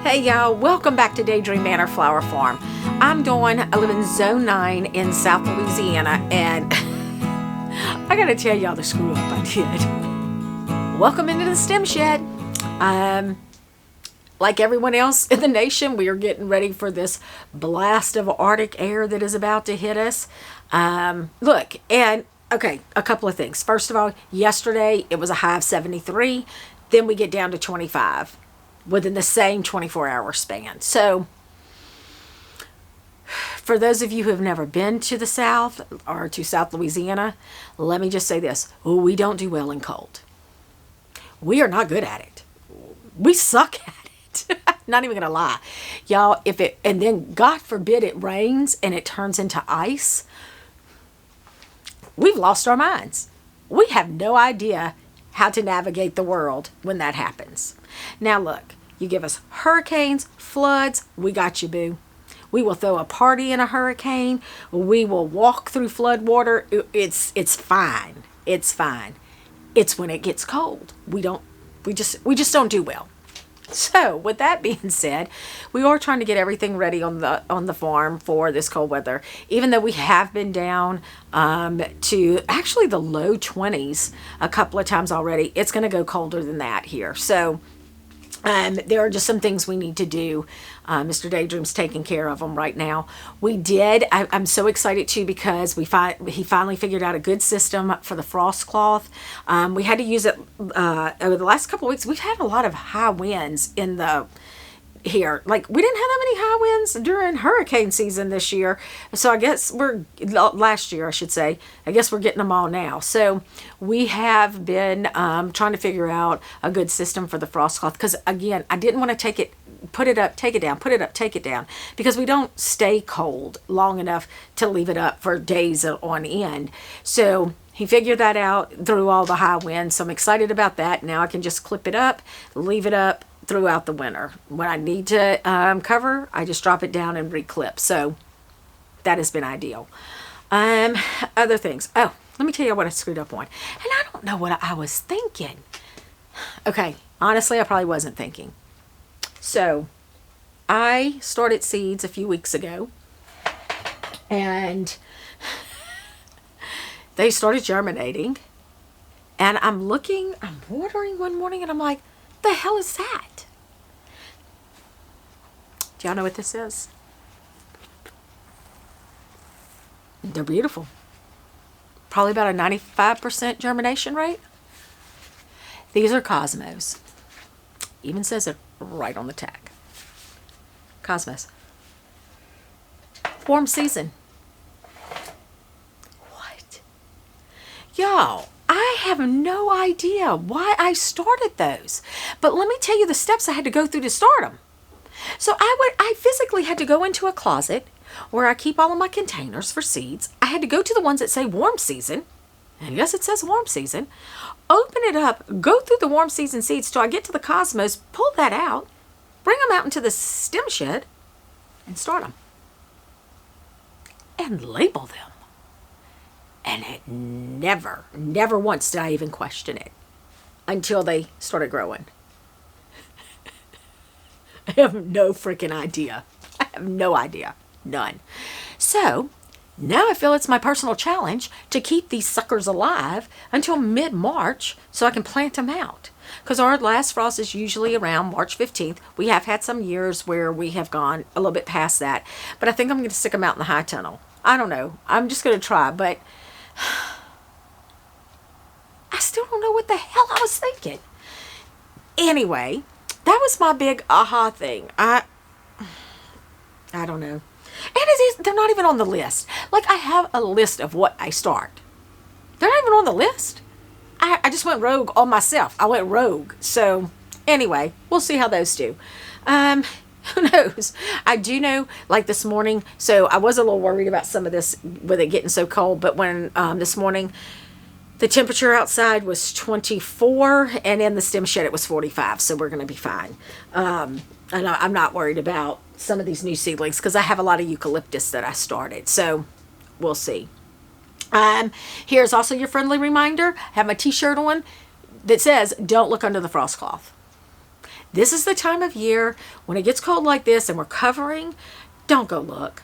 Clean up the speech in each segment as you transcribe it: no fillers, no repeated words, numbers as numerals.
Hey y'all, welcome back to Daydream Manor Flower Farm. I live in Zone 9 in South Louisiana, and I gotta tell y'all the screw up I did. Welcome into the stem shed. Like everyone else in the nation, we are getting ready for this blast of Arctic air that is about to hit us. Okay, a couple of things. First of all, yesterday it was a high of 73. Then we get down to 25 within the same 24-hour span. So for those of you who have never been to the South or to South Louisiana, let me just say this. We don't do well in cold. We are not good at it. We suck at it. Not even gonna lie. Y'all, and then God forbid it rains and it turns into ice, we've lost our minds. We have no idea how to navigate the world when that happens. Now look, you give us hurricanes, floods, we got you, boo. We will throw a party in a hurricane. We will walk through flood water. It's fine. It's fine. It's when it gets cold. We just don't do well. So with that being said, we are trying to get everything ready on the farm for this cold weather. Even though we have been down to actually the low 20s a couple of times already, it's going to go colder than that here. So there are just some things we need to do. Mr. Daydream's taking care of them right now. I'm so excited too because he finally figured out a good system for the frost cloth. We had to use it over the last couple of weeks. We've had a lot of high winds here. Like, we didn't have that many high winds during hurricane season this year. So I guess last year, I should say. I guess we're getting them all now. So we have been trying to figure out a good system for the frost cloth. Because again, I didn't want to put it up, take it down, put it up, take it down. Because we don't stay cold long enough to leave it up for days on end. So he figured that out through all the high winds. So I'm excited about that. Now I can just clip it up, leave it up throughout the winter. When I need to cover, I just drop it down and reclip. So that has been ideal. Other things. Oh, let me tell you what I screwed up on. And I don't know what I was thinking. Okay, honestly, I probably wasn't thinking. So I started seeds a few weeks ago, and they started germinating. And I'm watering one morning, and I'm like, the hell is that? Do y'all know what this is? They're beautiful. Probably about a 95% germination rate. These are cosmos. Even says it right on the tag. Cosmos. Warm season. What? Y'all, I have no idea why I started those. But let me tell you the steps I had to go through to start them. So I physically had to go into a closet where I keep all of my containers for seeds. I had to go to the ones that say warm season. And yes, it says warm season. Open it up, go through the warm season seeds till I get to the cosmos, pull that out, bring them out into the stem shed, and start them. And label them. And it never once did I even question it until they started growing. I have no freaking idea. I have no idea. None. So now I feel it's my personal challenge to keep these suckers alive until mid-March so I can plant them out. Because our last frost is usually around March 15th. We have had some years where we have gone a little bit past that. But I think I'm going to stick them out in the high tunnel. I don't know. I'm just going to try. But I still don't know what the hell I was thinking. Anyway, that was my big aha thing. I don't know. And they're not even on the list. Like, I have a list of what I start. They're not even on the list. I just went rogue on myself. I went rogue. So anyway, we'll see how those do. Who knows? I do know, like this morning, so I was a little worried about some of this with it getting so cold, but when this morning the temperature outside was 24 and in the stem shed it was 45, so we're going to be fine. And I'm not worried about some of these new seedlings because I have a lot of eucalyptus that I started, so we'll see. Here's also your friendly reminder. I have my t-shirt on that says, don't look under the frost cloth. This is the time of year when it gets cold like this and we're covering. Don't go look.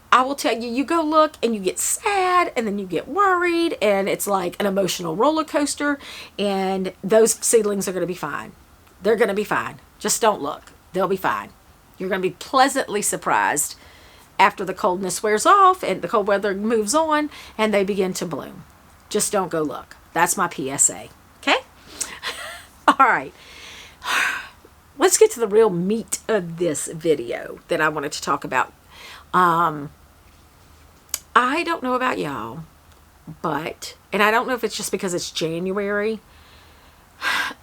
I will tell you, you go look and you get sad and then you get worried and it's like an emotional roller coaster, and those seedlings are going to be fine. They're going to be fine. Just don't look. They'll be fine. You're going to be pleasantly surprised after the coldness wears off and the cold weather moves on and they begin to bloom. Just don't go look. That's my PSA. Okay? All right. Let's get to the real meat of this video that I wanted to talk about. I don't know about y'all, and I don't know if it's just because it's January,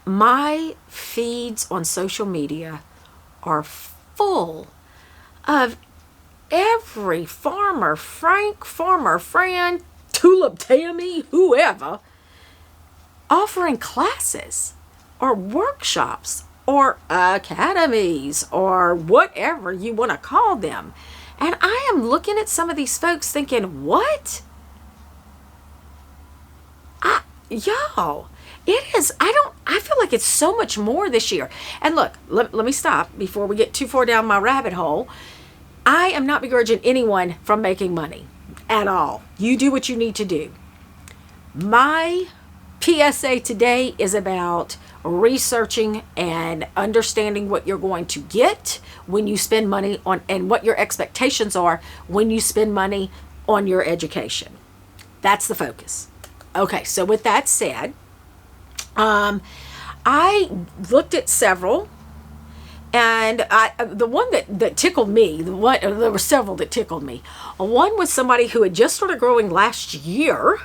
my feeds on social media are full of every Farmer Frank, Farmer Fran, Tulip Tammy, whoever, offering classes or workshops or academies or whatever you want to call them. And I am looking at some of these folks thinking, what? Y'all, it is, I feel like it's so much more this year. And look, let me stop before we get too far down my rabbit hole. I am not begrudging anyone from making money at all. You do what you need to do. My PSA today is about researching and understanding what you're going to get when you spend money on, and what your expectations are when you spend money on your education. That's the focus. Okay, so with that said, I looked at several, and the one that tickled me, there were several that tickled me. One was somebody who had just started growing last year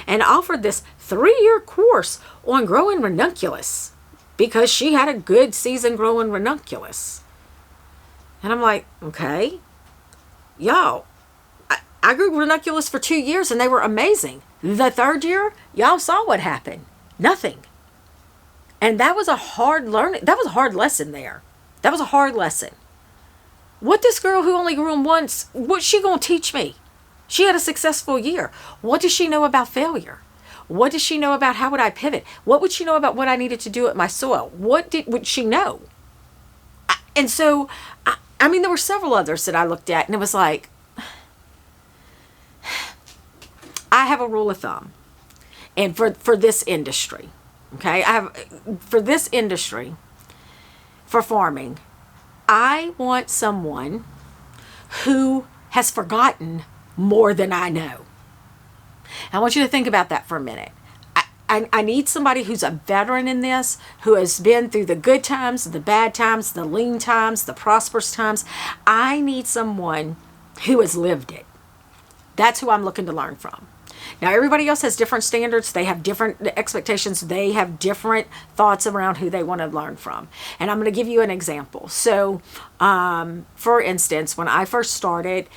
and offered this 3-year course on growing ranunculus because she had a good season growing ranunculus. And I'm like, okay, y'all, I grew ranunculus for 2 years and they were amazing. The 3rd year, y'all saw what happened. Nothing. And that was a hard lesson there. That was a hard lesson. What this girl who only grew them once, what's she going to teach me? She had a successful year. What does she know about failure? What does she know about how would I pivot? What would she know about what I needed to do at my soil? What would she know? And so, I mean, there were several others that I looked at, and it was like, I have a rule of thumb, and for this industry, okay, for this industry, for farming, I want someone who has forgotten more than I know. I want you to think about that for a minute. I need somebody who's a veteran in this, who has been through the good times, the bad times, the lean times, the prosperous times. I need someone who has lived it. That's who I'm looking to learn from. Now, everybody else has different standards. They have different expectations. They have different thoughts around who they want to learn from. And I'm going to give you an example. So, for instance, when I first started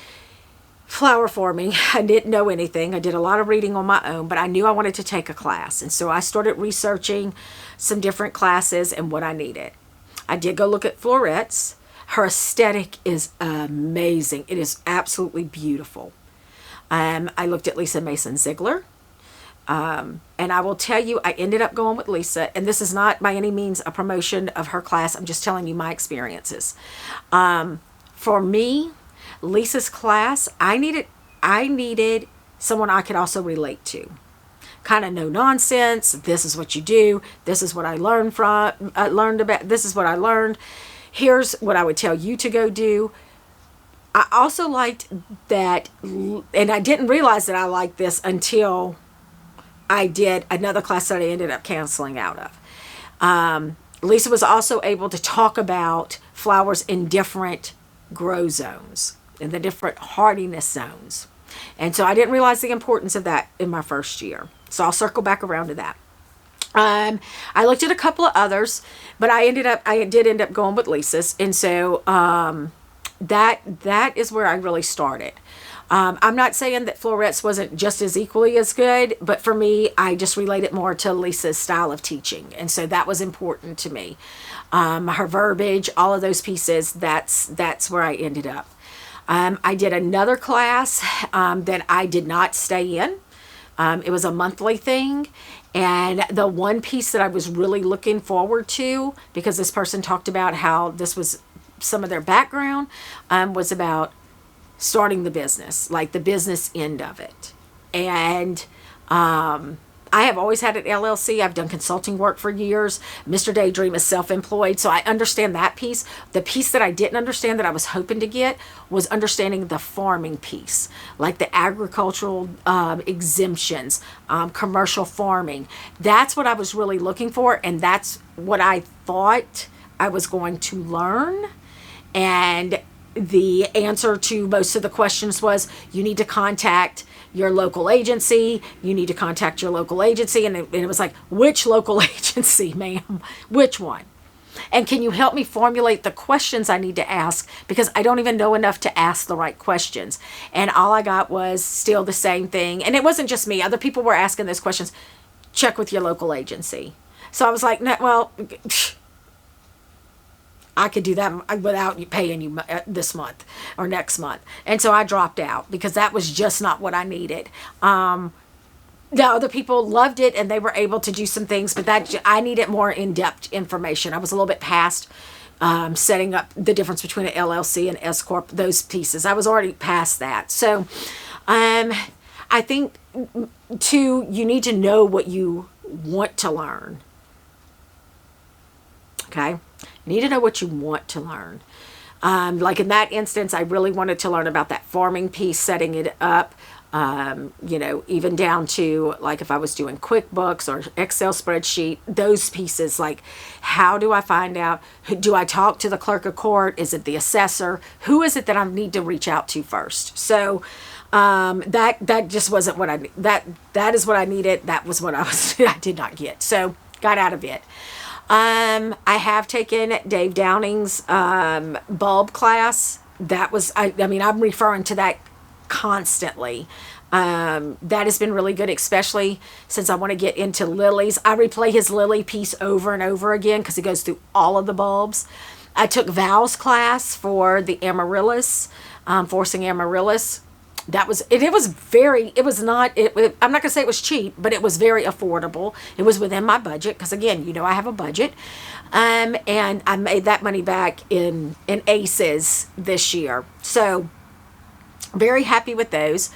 flower farming, I didn't know anything. I did a lot of reading on my own, but I knew I wanted to take a class. And so I started researching some different classes and what I needed. I did go look at florets. Her aesthetic is amazing. It is absolutely beautiful. I looked at Lisa Mason Ziegler. And I will tell you, I ended up going with Lisa, and this is not by any means a promotion of her class. I'm just telling you my experiences. For me, Lisa's class, I needed someone I could also relate to. Kind of no nonsense. This is what you do. This is what I learned about. This is what I learned. Here's what I would tell you to go do. I also liked that, and I didn't realize that I liked this until I did another class that I ended up canceling out of. Lisa was also able to talk about flowers in different grow zones, in the different hardiness zones. And so I didn't realize the importance of that in my first year. So I'll circle back around to that. I looked at a couple of others, but I did end up going with Lisa's. And so that is where I really started. I'm not saying that florets wasn't just as equally as good, but for me, I just related more to Lisa's style of teaching. And so that was important to me. Her verbiage, all of those pieces, that's where I ended up. I did another class that I did not stay in It was a monthly thing. And the one piece that I was really looking forward to, because this person talked about how this was some of their background, was about starting the business, like the business end of it. And I have always had an LLC. I've done consulting work for years. Mr. Daydream is self-employed, so I understand that piece. The piece that I didn't understand that I was hoping to get was understanding the farming piece, like the agricultural exemptions, commercial farming. That's what I was really looking for, and that's what I thought I was going to learn. And the answer to most of the questions was, you need to contact your local agency. You need to contact your local agency. And it was like, which local agency, ma'am? Which one? And can you help me formulate the questions I need to ask? Because I don't even know enough to ask the right questions. And all I got was still the same thing. And it wasn't just me. Other people were asking those questions. Check with your local agency. So I was like, no, well, I could do that without paying you this month or next month. And so I dropped out because that was just not what I needed. The other people loved it and they were able to do some things, but I needed more in-depth information. I was a little bit past setting up the difference between an LLC and S Corp, those pieces. I was already past that. So I think, too, you need to know what you want to learn. Okay? You need to know what you want to learn. Like in that instance, I really wanted to learn about that farming piece, setting it up, even down to like if I was doing QuickBooks or Excel spreadsheet, those pieces, like how do I find out, do I talk to the clerk of court? Is it the assessor? Who is it that I need to reach out to first? So that just wasn't what that is what I needed. That was what I did not get. So got out of it. I have taken Dave Downing's bulb class. That was, I'm referring to that constantly. That has been really good, especially since I want to get into lilies. I replay his lily piece over and over again because he goes through all of the bulbs. I took Val's class for the amaryllis, forcing amaryllis. I'm not going to say it was cheap, but it was very affordable. It was within my budget because, again, I have a budget. And I made that money back in ACEs this year. So very happy with those.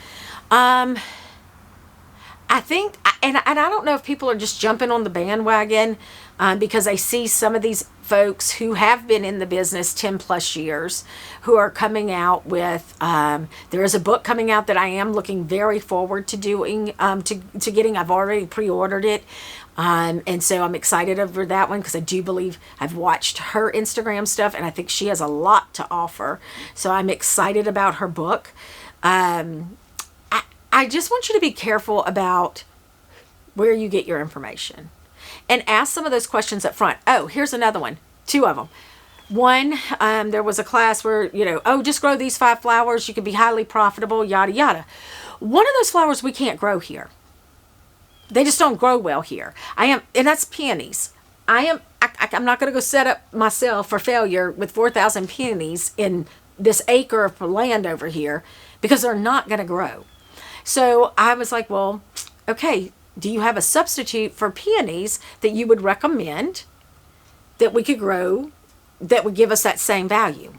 I think, and I don't know if people are just jumping on the bandwagon because I see some of these folks who have been in the business 10 plus years who are coming out with, there is a book coming out that I am looking very forward to doing, to getting. I've already pre-ordered it. And so I'm excited over that one because I do believe I've watched her Instagram stuff and I think she has a lot to offer. So I'm excited about her book. I just want you to be careful about where you get your information and ask some of those questions up front. Oh, here's another one. 2 of them. One, there was a class where, just grow these 5 flowers. You can be highly profitable, yada, yada. One of those flowers we can't grow here. They just don't grow well here. And that's peonies. I'm not going to go set up myself for failure with 4,000 peonies in this acre of land over here because they're not going to grow. So I was like, well, okay, do you have a substitute for peonies that you would recommend that we could grow that would give us that same value?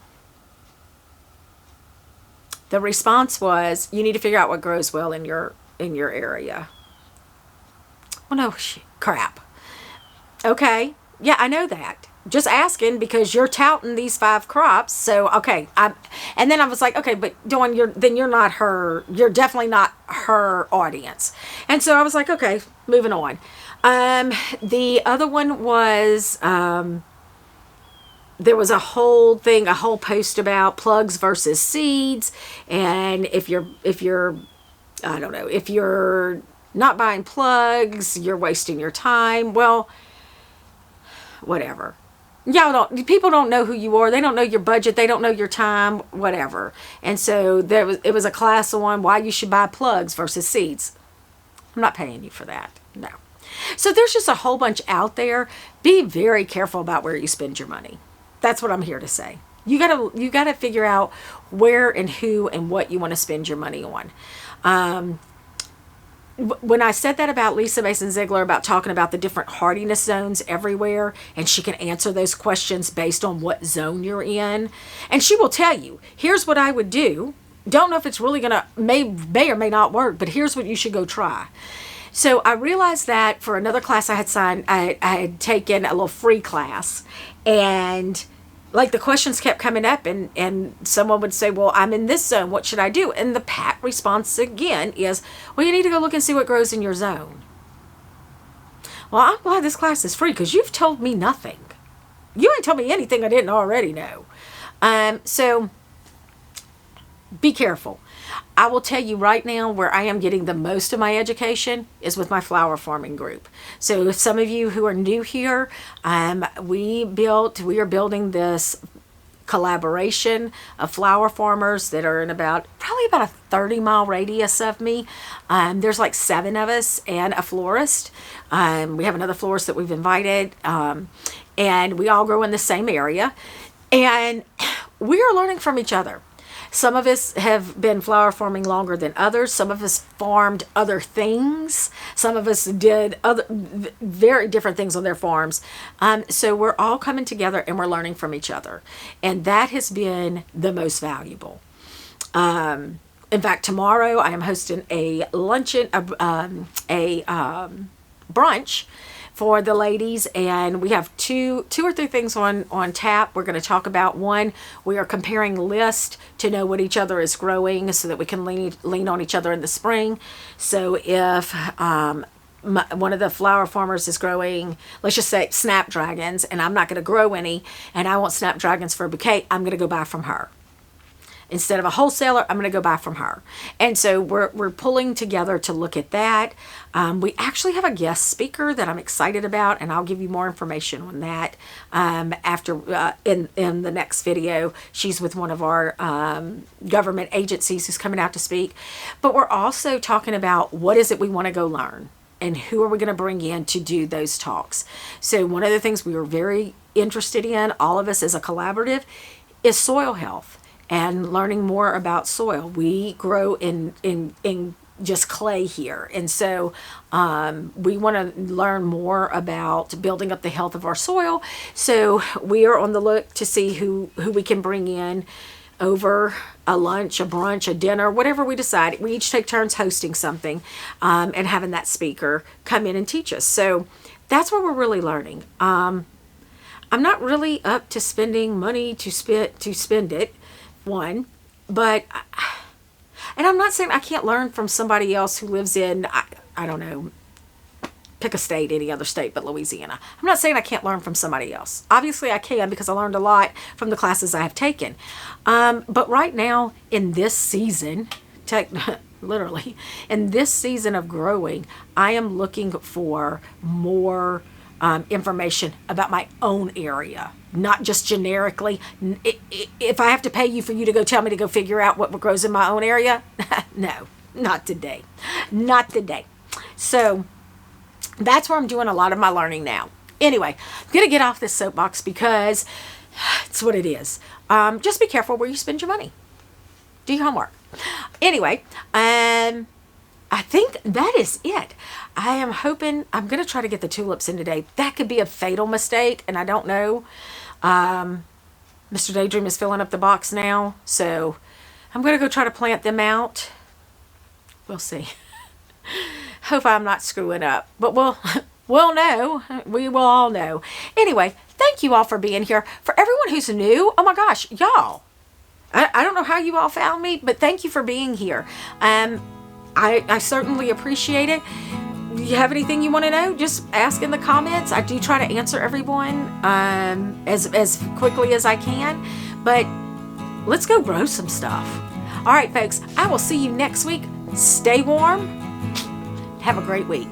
The response was, you need to figure out what grows well in your area. Well, no, crap. Okay, yeah, I know that. Just asking because you're touting these 5 crops. So, okay. And then I was like, okay, but Dawn, you're not her. You're definitely not her audience. And so I was like, okay, moving on. The other one was, there was a whole post about plugs versus seeds. And if you're not buying plugs, you're wasting your time. Well, whatever. People don't know who you are. They don't know your budget. They don't know your time, whatever. And so it was a class on why you should buy plugs versus seeds. I'm not paying you for that. No. So there's just a whole bunch out there. Be very careful about where you spend your money. That's what I'm here to say. You gotta figure out where and who and what you want to spend your money on. when I said that about Lisa Mason Ziegler, about talking about the different hardiness zones everywhere, and she can answer those questions based on what zone you're in, and she will tell you, here's what I would do. Don't know if it's really gonna, may or may not work, but here's what you should go try. So I realized that for another class I had signed, I had taken a little free class, and like the questions kept coming up, and someone would say, well, I'm in this zone, what should I do? And the pat response again is, well, you need to go look and see what grows in your zone. Well, I'm glad this class is free, because you've told me nothing. You ain't told me anything I didn't already know. So be careful. I will tell you right now, where I am getting the most of my education is with my flower farming group. So if some of you who are new here, we are building this collaboration of flower farmers that are in probably about a 30-mile radius of me. There's like 7 of us and a florist. We have another florist that we've invited, and we all grow in the same area, and we are learning from each other. Some of us have been flower farming longer than others. Some of us farmed other things. Some of us did other very different things on their farms. So we're all coming together and we're learning from each other. And that has been the most valuable. In fact, tomorrow I am hosting a luncheon, a brunch for the ladies, and we have two or three things on tap. We're going to talk about one. We are comparing lists to know what each other is growing, so that we can lean on each other in the spring. So if one of the flower farmers is growing, let's just say snapdragons, and I'm not going to grow any, and I want snapdragons for a bouquet, I'm going to go buy from her. Instead of a wholesaler, I'm going to go buy from her. And so we're pulling together to look at that. We actually have a guest speaker that I'm excited about, and I'll give you more information on that after in the next video. She's with one of our government agencies who's coming out to speak. But we're also talking about what is it we want to go learn, and who are we going to bring in to do those talks. So one of the things we were very interested in, all of us as a collaborative, is soil health. And learning more about soil. We grow in just clay here. And so we want to learn more about building up the health of our soil. So we are on the look to see who we can bring in over a lunch, a brunch, a dinner, whatever we decide. We each take turns hosting something and having that speaker come in and teach us. So that's where we're really learning. I'm not really up to spending money to spend it. One, but, and I'm not saying I can't learn from somebody else who lives in, I don't know, pick a state, any other state but Louisiana. I'm not saying I can't learn from somebody else. Obviously I can, because I learned a lot from the classes I have taken. But right now in this season, literally, in this season of growing, I am looking for more information about my own area, not just generically. If I have to pay you for you to go tell me to go figure out what grows in my own area, no, not today. Not today. So that's where I'm doing a lot of my learning now. Anyway, I'm going to get off this soapbox because it's what it is. Just be careful where you spend your money. Do your homework. Anyway, I think that is it. I am hoping, I'm going to try to get the tulips in today. That could be a fatal mistake, and I don't know. Mr. Daydream is filling up the box now, so I'm going to go try to plant them out. We'll see. Hope I'm not screwing up, but we'll know. We will all know. Anyway, thank you all for being here. For everyone who's new, oh my gosh, y'all. I don't know how you all found me, but thank you for being here. I certainly appreciate it. Do you have anything you want to know? Just ask in the comments. I do try to answer everyone as quickly as I can. But let's go grow some stuff. All right, folks. I will see you next week. Stay warm. Have a great week.